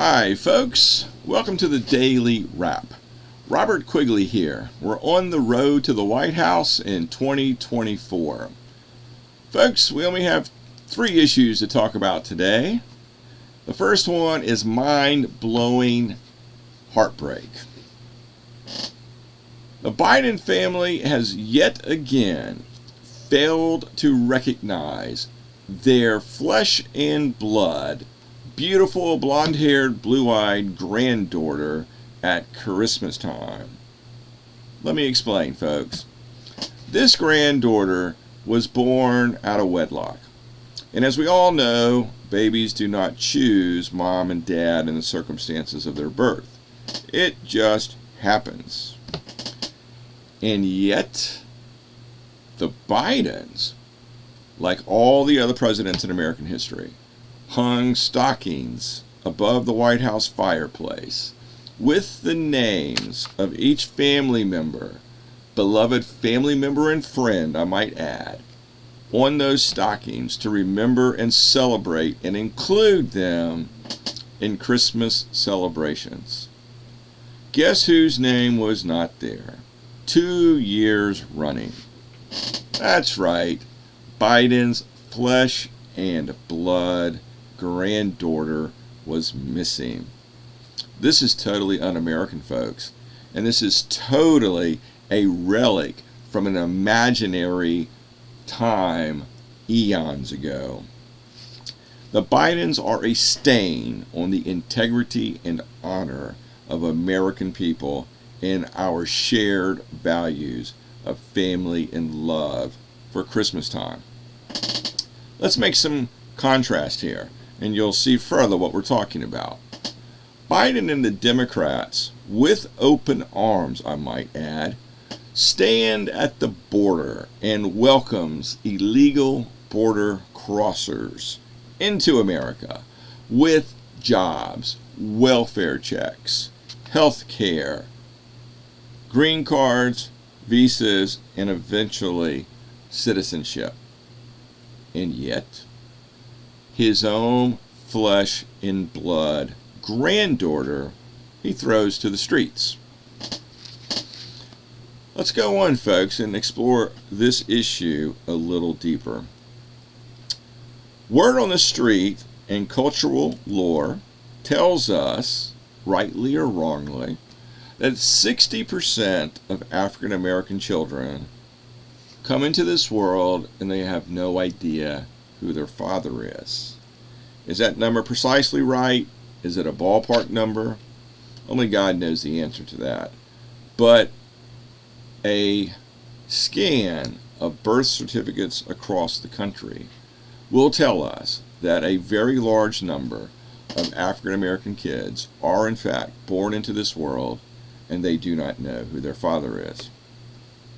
Hi folks, welcome to the Daily Wrap. Robert Quigley here. We're on the road to the White House in 2024. Folks, we only have 3 issues to talk about today. The first one is mind-blowing heartbreak. The Biden family has yet again failed to recognize their flesh and blood, beautiful blonde-haired, blue-eyed granddaughter at Christmas time. Let me explain, folks. This granddaughter was born out of wedlock. And as we all know, babies do not choose mom and dad in the circumstances of their birth. It just happens. And yet, the Bidens, like all the other presidents in American history, hung stockings above the White House fireplace with the names of each family member, beloved family member and friend, I might add, on those stockings to remember and celebrate and include them in Christmas celebrations. Guess whose name was not there? 2 years running. That's right, Biden's flesh and blood granddaughter was missing. This is totally un-American, folks, and this is totally a relic from an imaginary time eons ago. The Bidens are a stain on the integrity and honor of American people and our shared values of family and love for Christmas time. Let's make some contrast here, and you'll see further what we're talking about. Biden and the Democrats, with open arms, I might add, stand at the border and welcomes illegal border crossers into America with jobs, welfare checks, health care, green cards, visas, and eventually citizenship. And yet, his own flesh and blood granddaughter he throws to the streets. Let's go on, folks, and explore this issue a little deeper. Word on the street and cultural lore tells us, rightly or wrongly, that 60% of African American children come into this world and they have no idea who their father is. Is that number precisely right? Is it a ballpark number? Only God knows the answer to that. But a scan of birth certificates across the country will tell us that a very large number of African American kids are in fact born into this world and they do not know who their father is.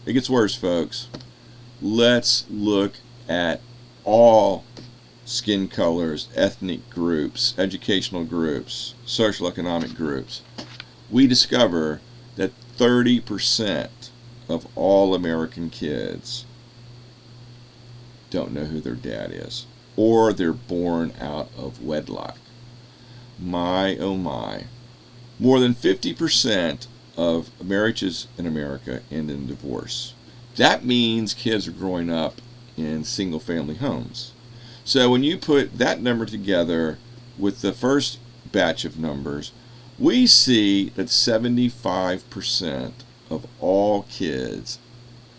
It gets worse, folks. Let's look at all skin colors, ethnic groups, educational groups, social economic groups. We discover that 30% of all American kids don't know who their dad is, or they're born out of wedlock. My, oh my. More than 50% of marriages in America end in divorce. That means kids are growing up in single-family homes. So when you put that number together with the first batch of numbers, we see that 75% of all kids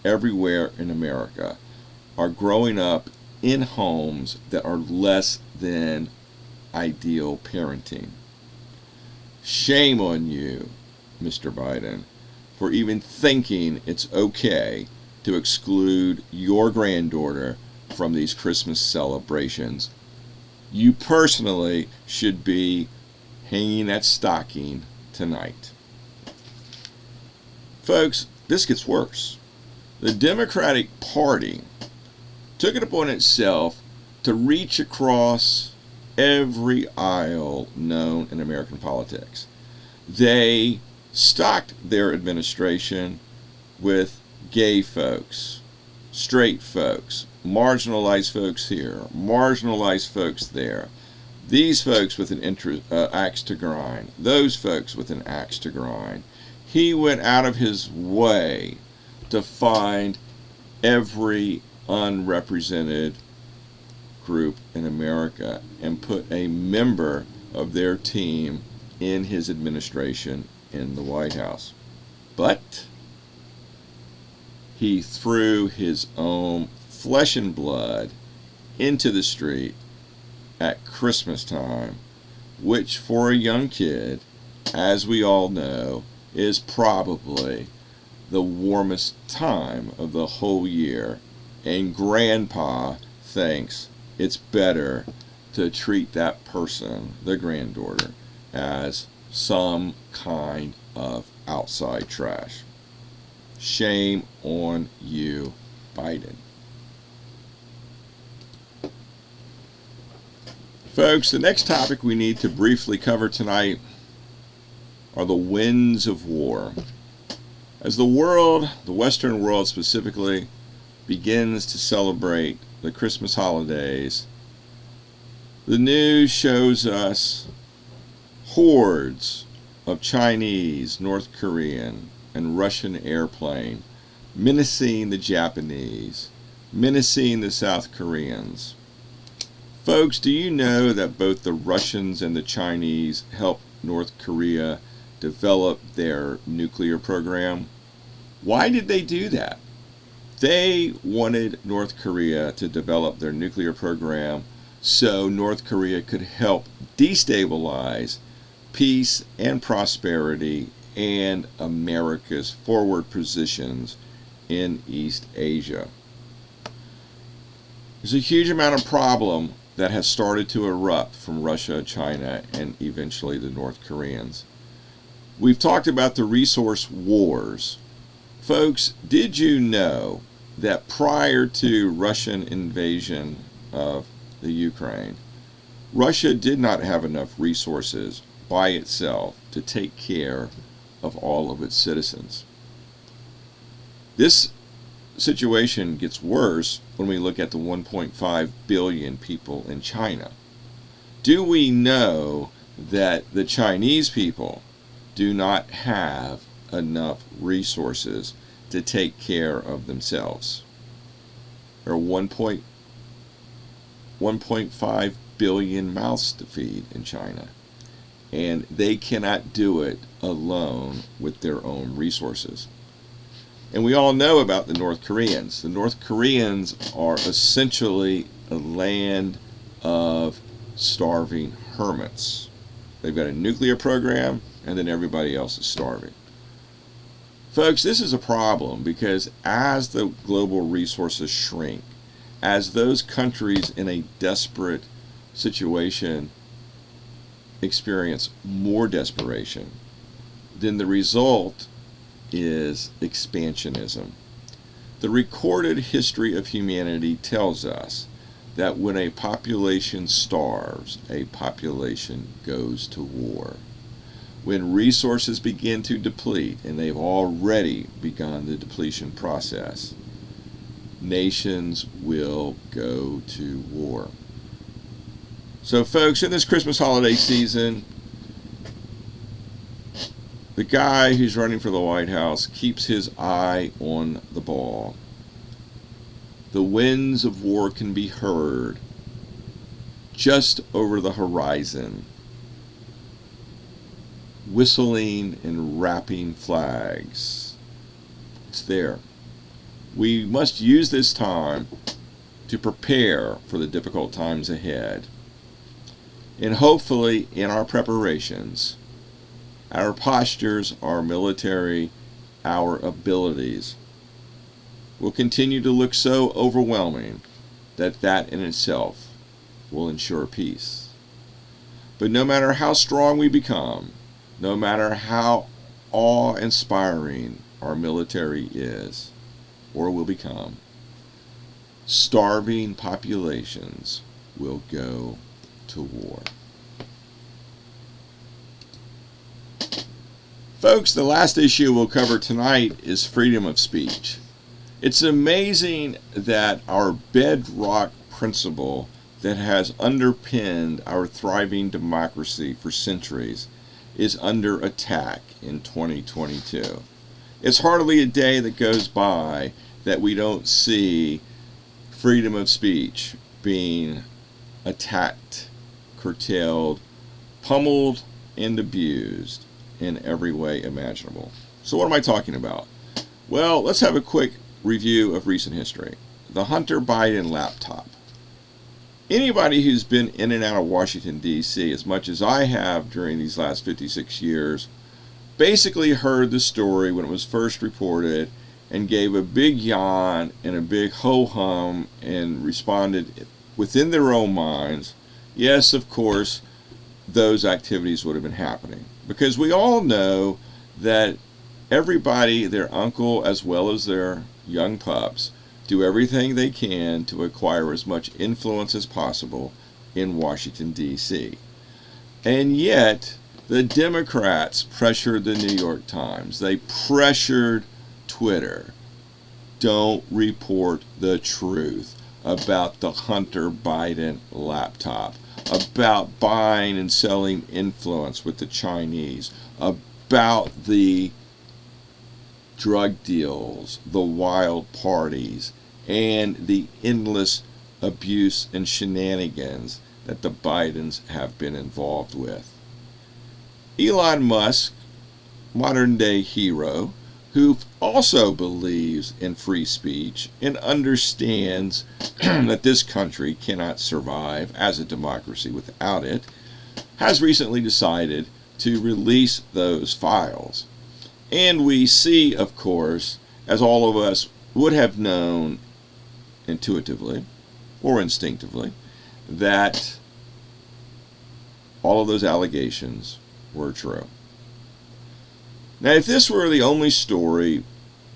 everywhere in America are growing up in homes that are less than ideal parenting. Shame on you, Mr. Biden, for even thinking it's okay to exclude your granddaughter from these Christmas celebrations. You personally should be hanging that stocking tonight. Folks, this gets worse. The Democratic Party took it upon itself to reach across every aisle known in American politics. They stocked their administration with gay folks, straight folks, marginalized folks here, marginalized folks there, These folks with an axe to grind. Those folks with an axe to grind. He went out of his way to find every unrepresented group in America and put a member of their team in his administration in the White House. But he threw his own flesh and blood into the street at Christmas time, which for a young kid, as we all know, is probably the warmest time of the whole year, and Grandpa thinks it's better to treat that person, the granddaughter, as some kind of outside trash. Shame on you, Biden. Folks, the next topic we need to briefly cover tonight are the winds of war. As the world, the Western world specifically, begins to celebrate the Christmas holidays, the news shows us hordes of Chinese, North Korean, and Russian airplane menacing the Japanese, menacing the South Koreans. Folks, do you know that both the Russians and the Chinese helped North Korea develop their nuclear program? Why did they do that? They wanted North Korea to develop their nuclear program so North Korea could help destabilize peace and prosperity and America's forward positions in East Asia. There's a huge amount of problem that has started to erupt from Russia, China, and eventually the North Koreans. We've talked about the resource wars. Folks, did you know that prior to Russian invasion of the Ukraine, Russia did not have enough resources by itself to take care of all of its citizens? This situation gets worse when we look at the 1.5 billion people in China. Do we know that the Chinese people do not have enough resources to take care of themselves? There are 1.5 billion mouths to feed in China, and they cannot do it alone with their own resources. And we all know about the North Koreans. The North Koreans are essentially a land of starving hermits. They've got a nuclear program, and then everybody else is starving. Folks, this is a problem because as the global resources shrink, as those countries in a desperate situation experience more desperation, then the result is expansionism. The recorded history of humanity tells us that when a population starves, a population goes to war. When resources begin to deplete, and they've already begun the depletion process, nations will go to war. So folks, in this Christmas holiday season, the guy who's running for the White House keeps his eye on the ball. The winds of war can be heard just over the horizon, whistling and rapping flags. It's there. We must use this time to prepare for the difficult times ahead. And hopefully in our preparations, our postures, our military, our abilities will continue to look so overwhelming that that in itself will ensure peace. But no matter how strong we become, no matter how awe-inspiring our military is or will become, starving populations will go to war. Folks, the last issue we'll cover tonight is freedom of speech. It's amazing that our bedrock principle that has underpinned our thriving democracy for centuries is under attack in 2022. It's hardly a day that goes by that we don't see freedom of speech being attacked, curtailed, pummeled, and abused in every way imaginable. So what am I talking about? Well, let's have a quick review of recent history. The Hunter Biden laptop. Anybody who's been in and out of Washington, D.C., as much as I have during these last 56 years, basically heard the story when it was first reported and gave a big yawn and a big ho-hum and responded within their own minds, yes, of course, those activities would have been happening. Because we all know that everybody, their uncle as well as their young pups, do everything they can to acquire as much influence as possible in Washington, D.C. And yet, the Democrats pressured the New York Times. They pressured Twitter. Don't report the truth about the Hunter Biden laptop, about buying and selling influence with the Chinese, about the drug deals, the wild parties, and the endless abuse and shenanigans that the Bidens have been involved with. Elon Musk, modern day hero, who also believes in free speech and understands that this country cannot survive as a democracy without it, has recently decided to release those files. And we see, of course, as all of us would have known intuitively or instinctively, that all of those allegations were true. Now, if this were the only story,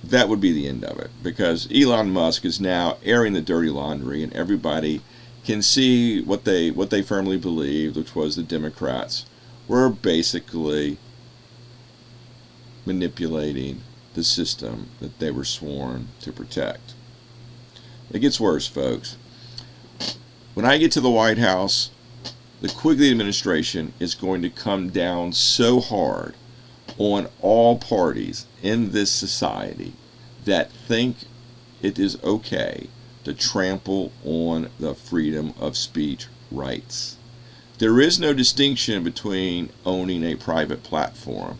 that would be the end of it, because Elon Musk is now airing the dirty laundry, and everybody can see what they firmly believed, which was the Democrats were basically manipulating the system that they were sworn to protect. It gets worse, folks. When I get to the White House, the Quigley administration is going to come down so hard on all parties in this society that think it is okay to trample on the freedom of speech rights. There is no distinction between owning a private platform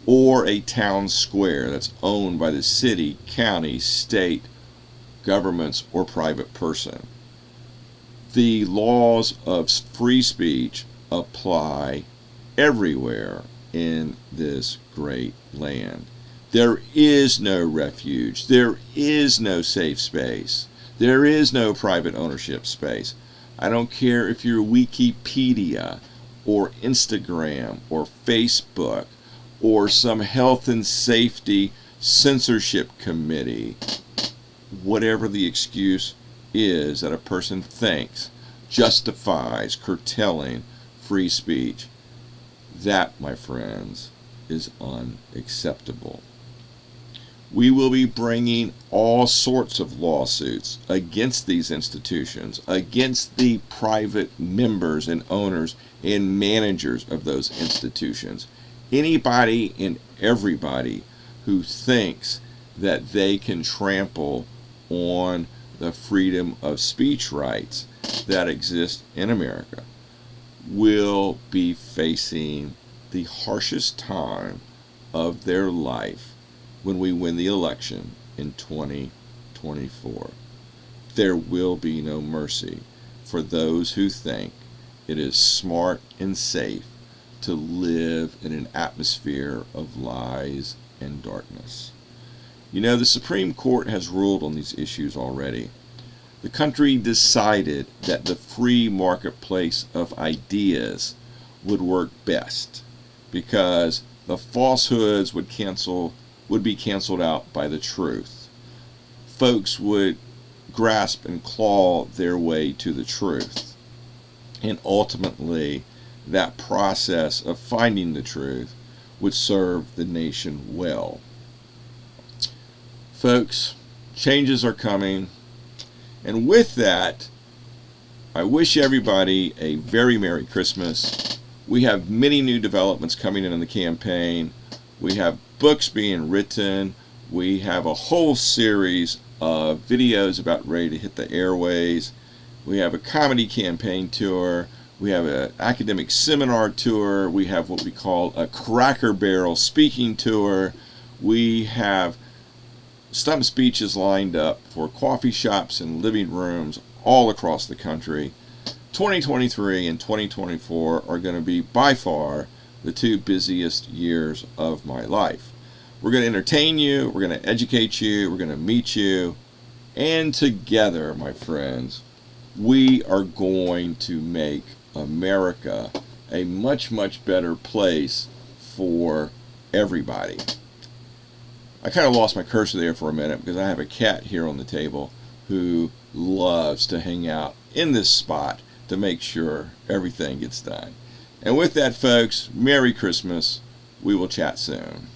or a town square that's owned by the city, county, state, governments, or private person. The laws of free speech apply everywhere in this great land. There is no refuge. There is no safe space. There is no private ownership space. I don't care if you're Wikipedia or Instagram or Facebook or some health and safety censorship committee. Whatever the excuse is that a person thinks justifies curtailing free speech, that, my friends, is unacceptable. We will be bringing all sorts of lawsuits against these institutions, against the private members and owners and managers of those institutions. Anybody and everybody who thinks that they can trample on the freedom of speech rights that exist in America will be facing the harshest time of their life when we win the election in 2024. There will be no mercy for those who think it is smart and safe to live in an atmosphere of lies and darkness. You know, the Supreme Court has ruled on these issues already. The country decided that the free marketplace of ideas would work best because the falsehoods would be canceled out by the truth. Folks would grasp and claw their way to the truth. And ultimately, that process of finding the truth would serve the nation well. Folks, changes are coming. And with that, I wish everybody a very Merry Christmas. We have many new developments coming in the campaign. We have books being written. We have a whole series of videos about ready to hit the airways. We have a comedy campaign tour. We have an academic seminar tour. We have what we call a Cracker Barrel speaking tour. We have stump speeches lined up for coffee shops and living rooms all across the country. 2023 and 2024 are going to be by far the two busiest years of my life. We're going to entertain you, we're going to educate you, we're going to meet you, and together, my friends, we are going to make America a much, much better place for everybody. I kind of lost my cursor there for a minute because I have a cat here on the table who loves to hang out in this spot to make sure everything gets done. And with that, folks, Merry Christmas. We will chat soon.